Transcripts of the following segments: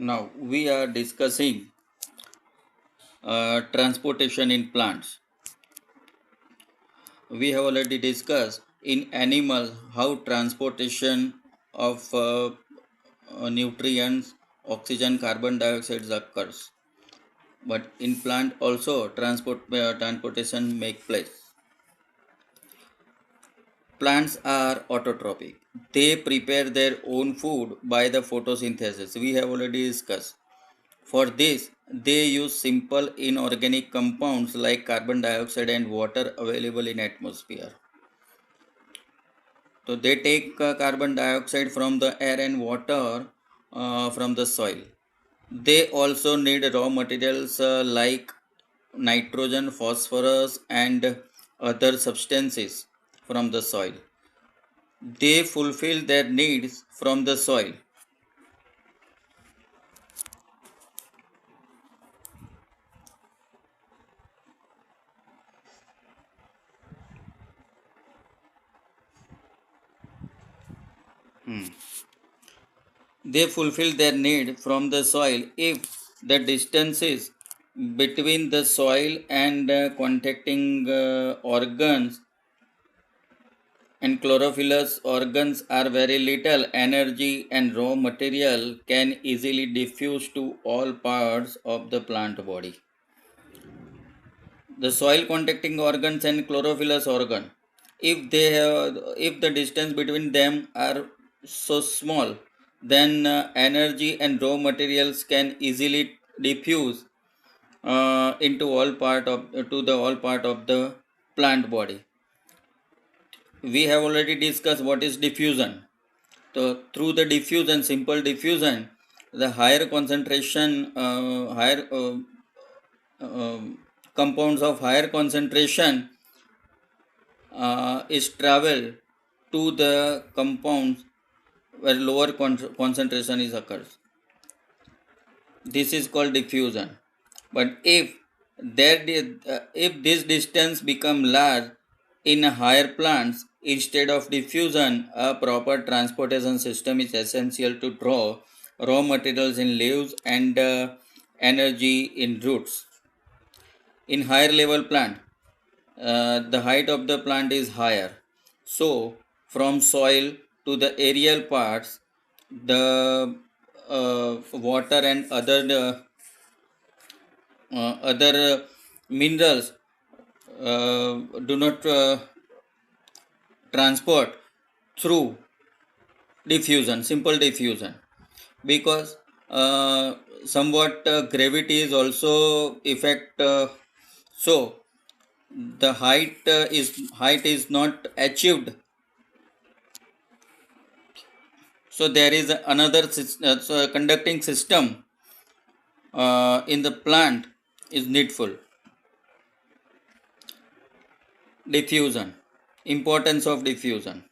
Now we are discussing transportation in plants. We have already discussed in animals how transportation of nutrients, oxygen, carbon dioxide occurs. But in plant also transportation make place. Plants are autotrophic. They prepare their own food by the photosynthesis. We have already discussed. For this, they use simple inorganic compounds like carbon dioxide and water available in atmosphere. So they take carbon dioxide from the air and water from the soil. They also need raw materials like nitrogen, phosphorus, and other substances from the soil. They fulfill their needs from the soil. They fulfill their need from the soil if the distances between the soil and contacting organs and chlorophyllous organs are very little. Energy and raw material can easily diffuse to all parts of the plant body. The soil contacting organs and chlorophyllous organ, if the distance between them are so small, then energy and raw materials can easily diffuse into all part of to the all part of the plant body. We have already discussed what is diffusion. So through the diffusion, simple diffusion, the higher concentration higher compounds of higher concentration is travel to the compounds where lower concentration is occurs. This is called diffusion. But if this distance become large in higher plants, instead of diffusion, a proper transportation system is essential to draw raw materials in leaves and energy in roots. In higher level plant, the height of the plant is higher. So, from soil to the aerial parts, the water and other minerals do not transport through diffusion, simple diffusion, because somewhat gravity is also effect. So the height is not achieved. So there is another so conducting system in the plant is needful. Diffusion. Importance of diffusion.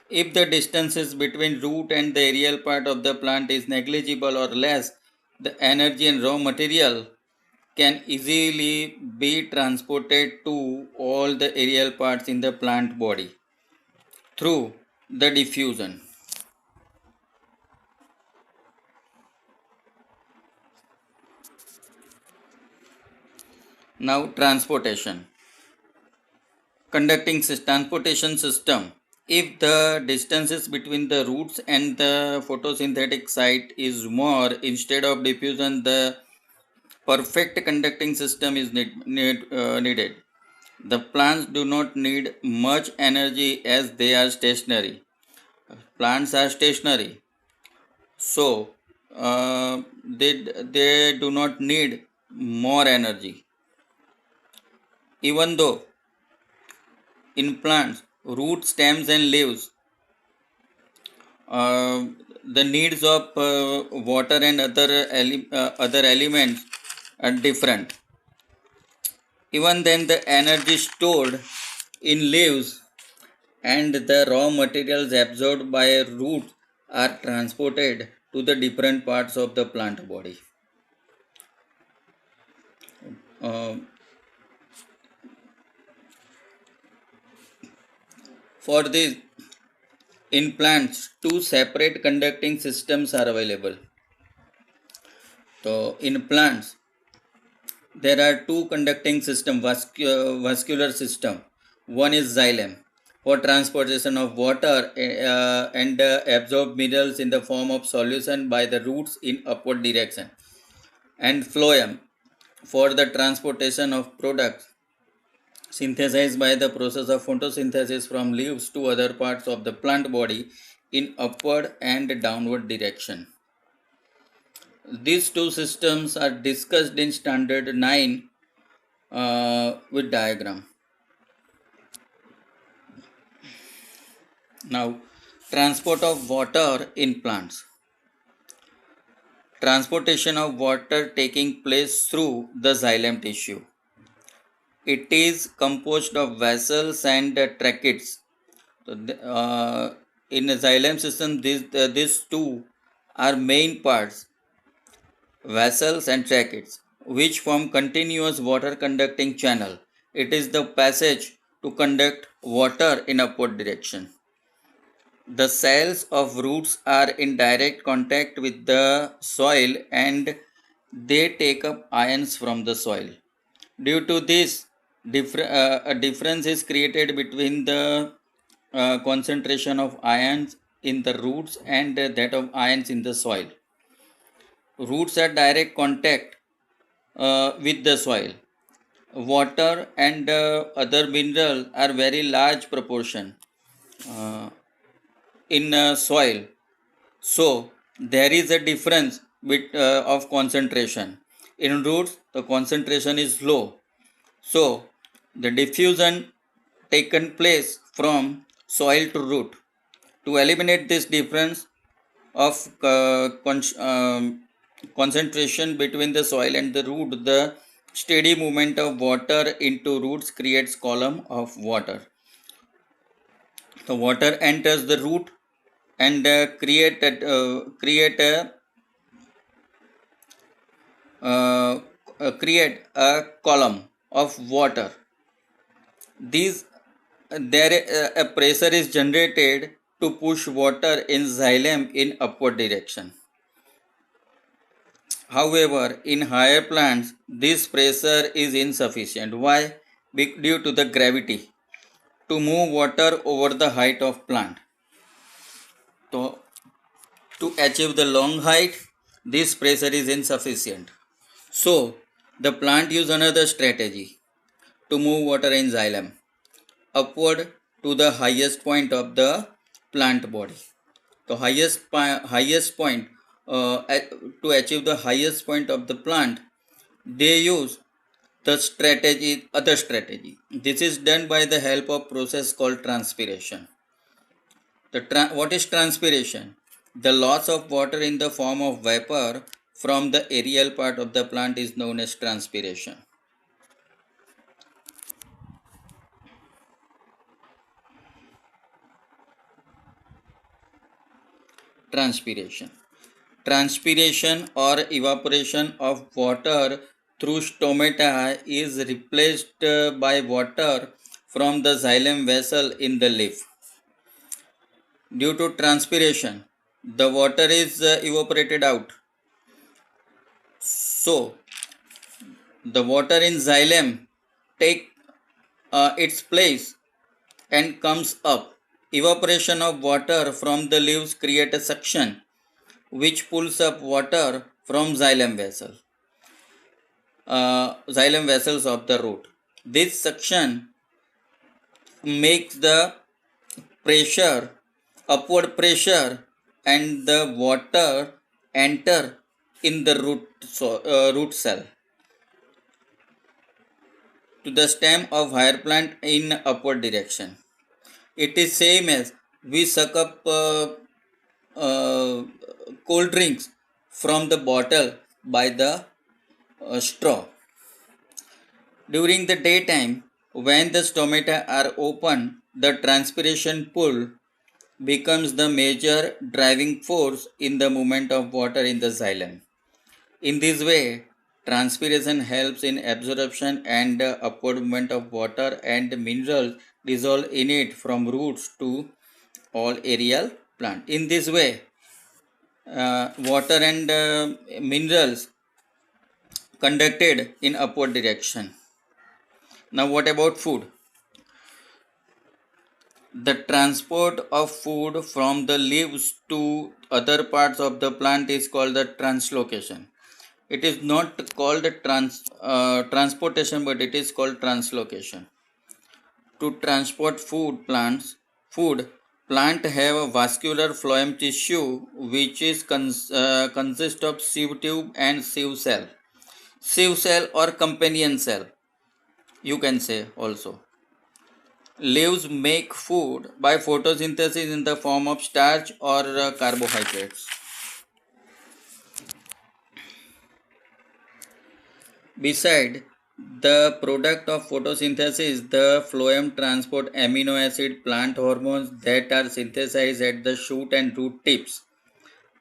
If the distances between root and the aerial part of the plant is negligible or less, the energy and raw material can easily be transported to all the aerial parts in the plant body through the diffusion. Now transportation. Transportation system. If the distances between the roots and the photosynthetic site is more, instead of diffusion, the perfect conducting system is needed. The plants do not need much energy as they are stationary. Plants are stationary, so they do not need more energy. Even though in plants, roots, stems, and leaves, uh, the needs of water and other elements are different. Even then, the energy stored in leaves and the raw materials absorbed by roots are transported to the different parts of the plant body. Uh, for this, in plants, two separate conducting systems are available. So in plants, there are two conducting system, vascular system. One is xylem for transportation of water and absorb minerals in the form of solution by the roots in upward direction, and phloem for the transportation of products synthesized by the process of photosynthesis from leaves to other parts of the plant body in upward and downward direction. These two systems are discussed in standard 9 with diagram. Now, transport of water in plants. Transportation of water taking place through the xylem tissue. It is composed of vessels and tracheids. So, in the xylem system, these two are main parts, vessels and tracheids, which form continuous water conducting channel. It is the passage to conduct water in upward direction. The cells of roots are in direct contact with the soil and they take up ions from the soil. Due to this, a difference is created between the concentration of ions in the roots and that of ions in the soil. Roots are direct contact with the soil. Water and other minerals are very large proportion uh, in soil. So there is a difference of concentration. In roots, the concentration is low. So the diffusion taken place from soil to root. To eliminate this difference of concentration between the soil and the root, the steady movement of water into roots creates column of water. The water enters the root and create a column of water. These there a pressure is generated to push water in xylem in upward direction. However, in higher plants, this pressure is insufficient. Why? Due to the gravity to move water over the height of plant. So, to achieve the long height, this pressure is insufficient. So, the plant use another strategy to move water in xylem upward to the highest point of the plant body. The highest point to achieve the highest point of the plant, they use the other strategy. This is done by the help of process called transpiration. What is transpiration? The loss of water in the form of vapor from the aerial part of the plant is known as transpiration. Transpiration. Transpiration or evaporation of water through stomata is replaced by water from the xylem vessel in the leaf. Due to transpiration, the water is evaporated out. So, the water in xylem take its place and comes up. Evaporation of water from the leaves create a suction which pulls up water from xylem vessels of the root. This suction makes the pressure, upward pressure, and the water enter in the root cell to the stem of higher plant in upward direction. It is same as we suck up uh, cold drinks from the bottle by the straw. During the daytime, when the stomata are open, the transpiration pull becomes the major driving force in the movement of water in the xylem. In this way, transpiration helps in absorption and upward movement of water and minerals dissolve in it from roots to all aerial plant. In this way, water and minerals conducted in upward direction. Now what about food? The transport of food from the leaves to other parts of the plant is called the translocation. It is not called transportation, but it is called translocation. To transport food plant have a vascular phloem tissue which is consist of sieve tube and sieve cell or companion cell, you can say also. Leaves make food by photosynthesis in the form of starch or carbohydrates. Beside the product of photosynthesis, the phloem transport amino acid, plant hormones that are synthesized at the shoot and root tips,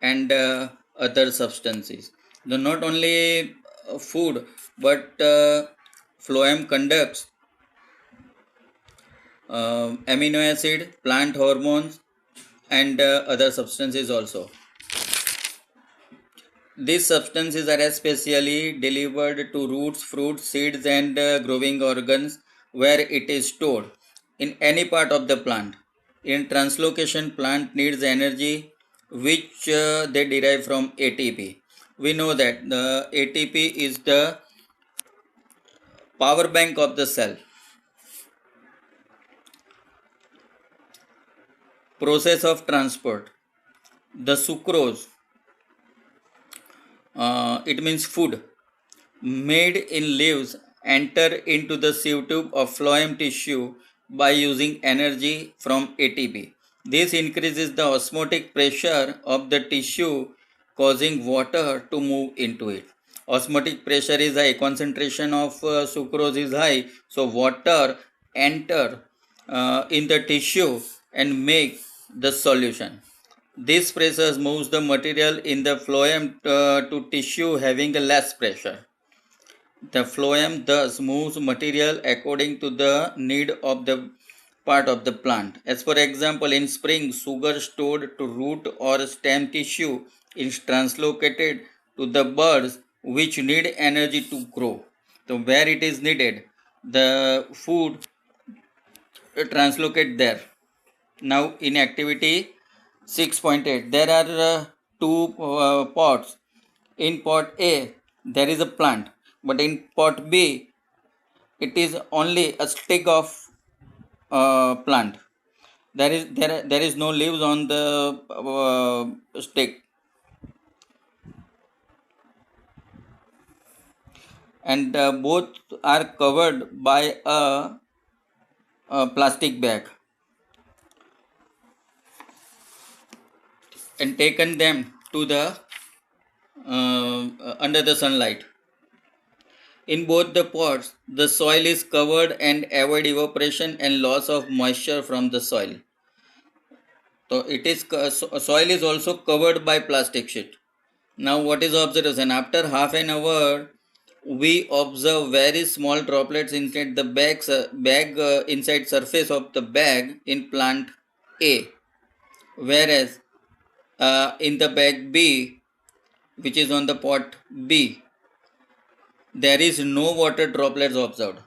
and other substances. Not only food, but phloem conducts amino acid, plant hormones, and other substances also. These substances are especially delivered to roots, fruits, seeds, and growing organs where it is stored in any part of the plant. In translocation, plant needs energy which they derive from ATP. We know that the ATP is the power bank of the cell. Process of transport. The sucrose, it means food, made in leaves enter into the sieve tube of phloem tissue by using energy from ATP. This increases the osmotic pressure of the tissue, causing water to move into it. Osmotic pressure is high, concentration of sucrose is high, so water enter in the tissue and make the solution. This pressure moves the material in the phloem to tissue having a less pressure. The phloem thus moves material according to the need of the part of the plant. As for example, in spring, sugar stored to root or stem tissue is translocated to the buds which need energy to grow. So where it is needed, the food translocate there. Now in activity 6.8, there are two pots. In pot A, there is a plant, but in pot B, it is only a stick of plant. There is no leaves on the stick, and both are covered by a plastic bag, and taken them to the under the sunlight. In both the pots, the soil is covered and avoid evaporation and loss of moisture from the soil. So soil is also covered by plastic sheet. Now what is observation? After half an hour, we observe very small droplets inside the bag inside surface of the bag in plant A, whereas in the bag B, which is on the pot B, there is no water droplets observed.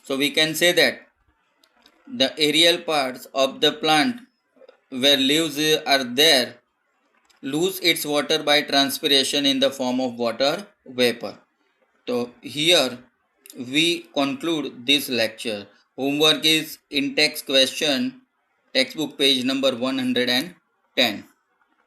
So we can say that the aerial parts of the plant where leaves are there lose its water by transpiration in the form of water vapor. So here we conclude this lecture. Homework is in text question, textbook page number 110.